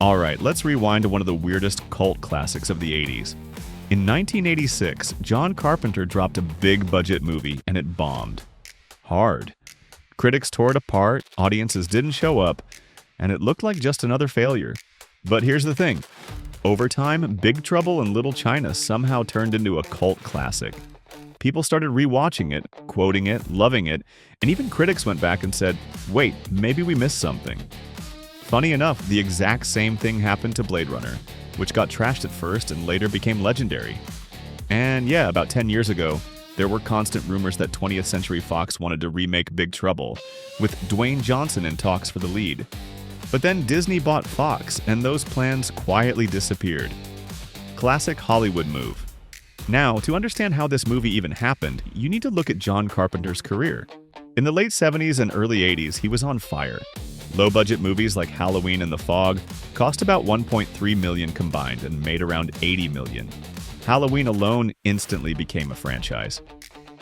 Alright, let's rewind to one of the weirdest cult classics of the 80s. In 1986, John Carpenter dropped a big-budget movie, and it bombed. Hard. Critics tore it apart, audiences didn't show up, and it looked like just another failure. But here's the thing. Over time, Big Trouble in Little China somehow turned into a cult classic. People started rewatching it, quoting it, loving it, and even critics went back and said, wait, maybe we missed something. Funny enough, the exact same thing happened to Blade Runner, which got trashed at first and later became legendary. And yeah, about 10 years ago, there were constant rumors that 20th Century Fox wanted to remake Big Trouble, with Dwayne Johnson in talks for the lead. But then Disney bought Fox, and those plans quietly disappeared. Classic Hollywood move. Now, to understand how this movie even happened, you need to look at John Carpenter's career. In the late 70s and early 80s, he was on fire. Low-budget movies like Halloween and The Fog cost about $1.3 million combined and made around $80 million. Halloween alone instantly became a franchise.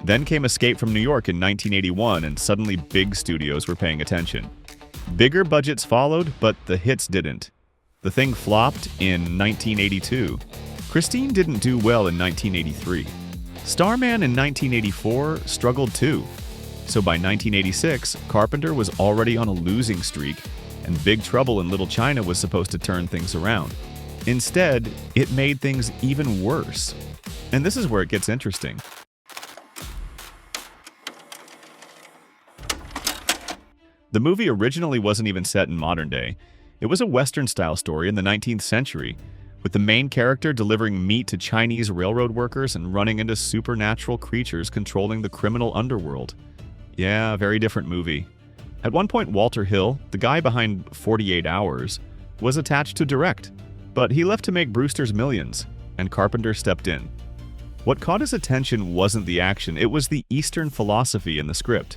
Then came Escape from New York in 1981, and suddenly big studios were paying attention. Bigger budgets followed, but the hits didn't. The Thing flopped in 1982. Christine didn't do well in 1983. Starman in 1984 struggled too. So by 1986, Carpenter was already on a losing streak, and Big Trouble in Little China was supposed to turn things around. Instead, it made things even worse. And this is where it gets interesting. The movie originally wasn't even set in modern day. It was a Western-style story in the 19th century, with the main character delivering meat to Chinese railroad workers and running into supernatural creatures controlling the criminal underworld. Yeah, very different movie. At one point, Walter Hill, the guy behind 48 Hours, was attached to direct, but he left to make Brewster's Millions, and Carpenter stepped in. What caught his attention wasn't the action, it was the Eastern philosophy in the script.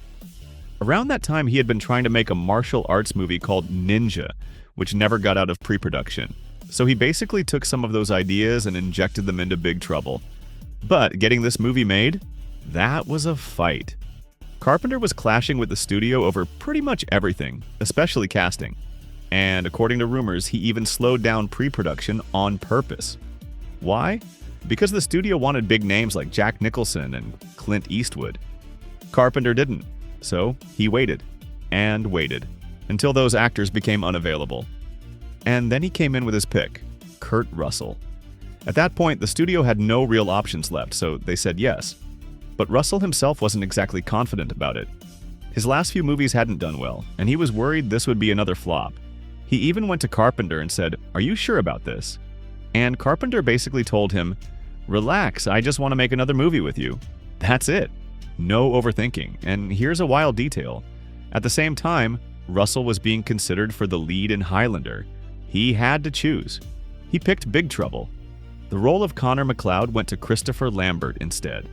Around that time, he had been trying to make a martial arts movie called Ninja, which never got out of pre-production. So he basically took some of those ideas and injected them into Big Trouble. But getting this movie made? That was a fight. Carpenter was clashing with the studio over pretty much everything, especially casting. And according to rumors, he even slowed down pre-production on purpose. Why? Because the studio wanted big names like Jack Nicholson and Clint Eastwood. Carpenter didn't, so he waited, and waited, until those actors became unavailable. And then he came in with his pick, Kurt Russell. At that point, the studio had no real options left, so they said yes. But Russell himself wasn't exactly confident about it. His last few movies hadn't done well, and he was worried this would be another flop. He even went to Carpenter and said, "Are you sure about this?" And Carpenter basically told him, "Relax, I just want to make another movie with you." That's it. No overthinking. And here's a wild detail. At the same time, Russell was being considered for the lead in Highlander. He had to choose. He picked Big Trouble. The role of Connor McLeod went to Christopher Lambert instead.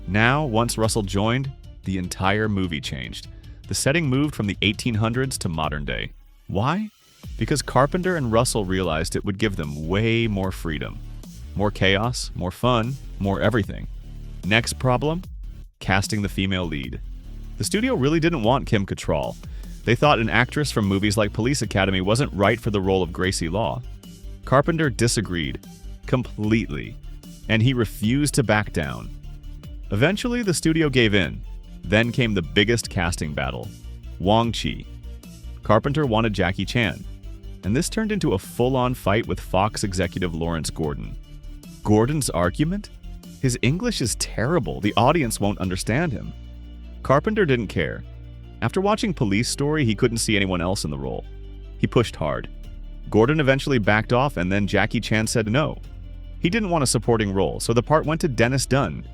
Now, once Russell joined, the entire movie changed. The setting moved from the 1800s to modern day. Why? Because Carpenter and Russell realized it would give them way more freedom. More chaos, more fun, more everything. Next problem? Casting the female lead. The studio really didn't want Kim Cattrall. They thought an actress from movies like Police Academy wasn't right for the role of Gracie Law. Carpenter disagreed. Completely. And he refused to back down. Eventually, the studio gave in. Then came the biggest casting battle. Wang Chi. Carpenter wanted Jackie Chan. And this turned into a full-on fight with Fox executive Lawrence Gordon. Gordon's argument? His English is terrible. The audience won't understand him. Carpenter didn't care. After watching Police Story, he couldn't see anyone else in the role. He pushed hard. Gordon eventually backed off, and then Jackie Chan said no. He didn't want a supporting role, so the part went to Dennis Dunn.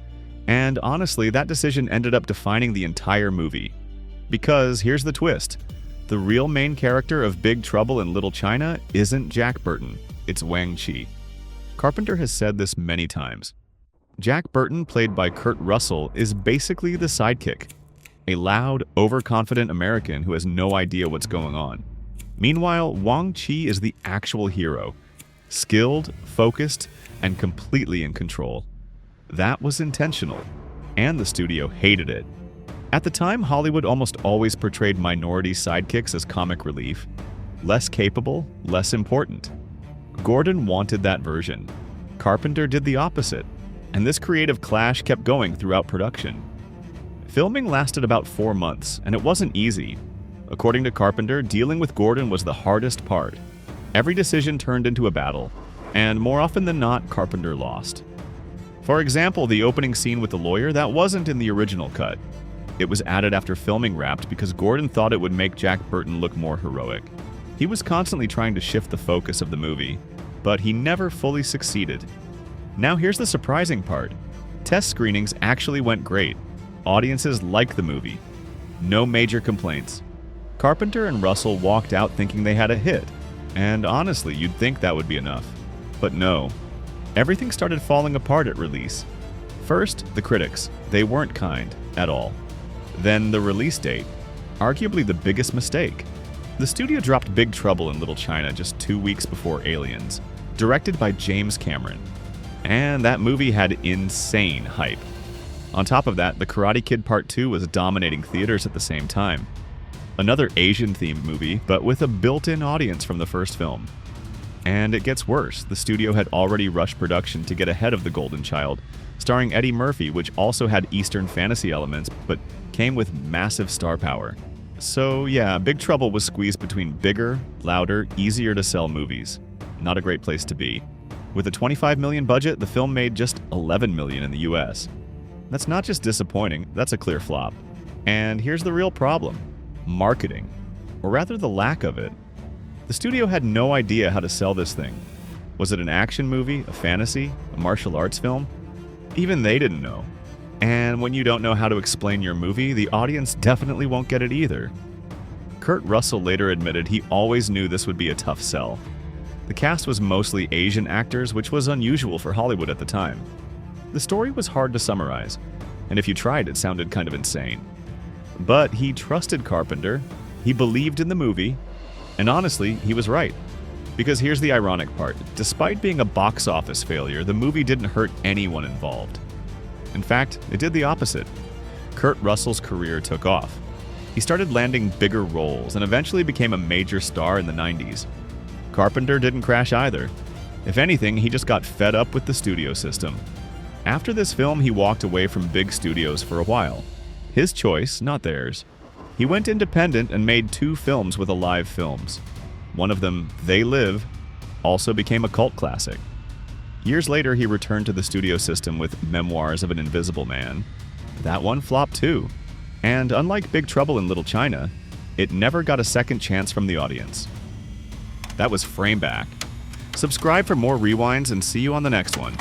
And honestly, that decision ended up defining the entire movie. Because here's the twist. The real main character of Big Trouble in Little China isn't Jack Burton, it's Wang Chi. Carpenter has said this many times. Jack Burton, played by Kurt Russell, is basically the sidekick. A loud, overconfident American who has no idea what's going on. Meanwhile, Wang Chi is the actual hero. Skilled, focused, and completely in control. That was intentional, and the studio hated it. At the time, Hollywood almost always portrayed minority sidekicks as comic relief. Less capable, less important. Gordon wanted that version. Carpenter did the opposite, and this creative clash kept going throughout production. Filming lasted about 4 months, and it wasn't easy. According to Carpenter, dealing with Gordon was the hardest part. Every decision turned into a battle, and more often than not, Carpenter lost. For example, the opening scene with the lawyer, that wasn't in the original cut. It was added after filming wrapped because Gordon thought it would make Jack Burton look more heroic. He was constantly trying to shift the focus of the movie, but he never fully succeeded. Now here's the surprising part. Test screenings actually went great. Audiences liked the movie. No major complaints. Carpenter and Russell walked out thinking they had a hit, and honestly, you'd think that would be enough. But no. Everything started falling apart at release. First, the critics. They weren't kind at all. Then the release date. Arguably the biggest mistake. The studio dropped Big Trouble in Little China just 2 weeks before Aliens, directed by James Cameron. And that movie had insane hype. On top of that, The Karate Kid Part 2 was dominating theaters at the same time. Another Asian-themed movie, but with a built-in audience from the first film. And it gets worse. The studio had already rushed production to get ahead of The Golden Child, starring Eddie Murphy, which also had Eastern fantasy elements, but came with massive star power. So yeah, Big Trouble was squeezed between bigger, louder, easier-to-sell movies. Not a great place to be. With a $25 million budget, the film made just $11 million in the US. That's not just disappointing, that's a clear flop. And here's the real problem. Marketing. Or rather the lack of it. The studio had no idea how to sell this thing. Was it an action movie, a fantasy, a martial arts film? Even they didn't know. And when you don't know how to explain your movie, the audience definitely won't get it either. Kurt Russell later admitted he always knew this would be a tough sell. The cast was mostly Asian actors, which was unusual for Hollywood at the time. The story was hard to summarize, and if you tried, it sounded kind of insane. But he trusted Carpenter, he believed in the movie, and honestly, he was right. Because here's the ironic part. Despite being a box office failure, the movie didn't hurt anyone involved. In fact, it did the opposite. Kurt Russell's career took off. He started landing bigger roles and eventually became a major star in the 90s. Carpenter didn't crash either. If anything, he just got fed up with the studio system. After this film, he walked away from big studios for a while. His choice, not theirs. He went independent and made 2 films with Alive Films. One of them, They Live, also became a cult classic. Years later, he returned to the studio system with Memoirs of an Invisible Man. That one flopped too. And unlike Big Trouble in Little China, it never got a second chance from the audience. That was Frameback. Subscribe for more rewinds and see you on the next one.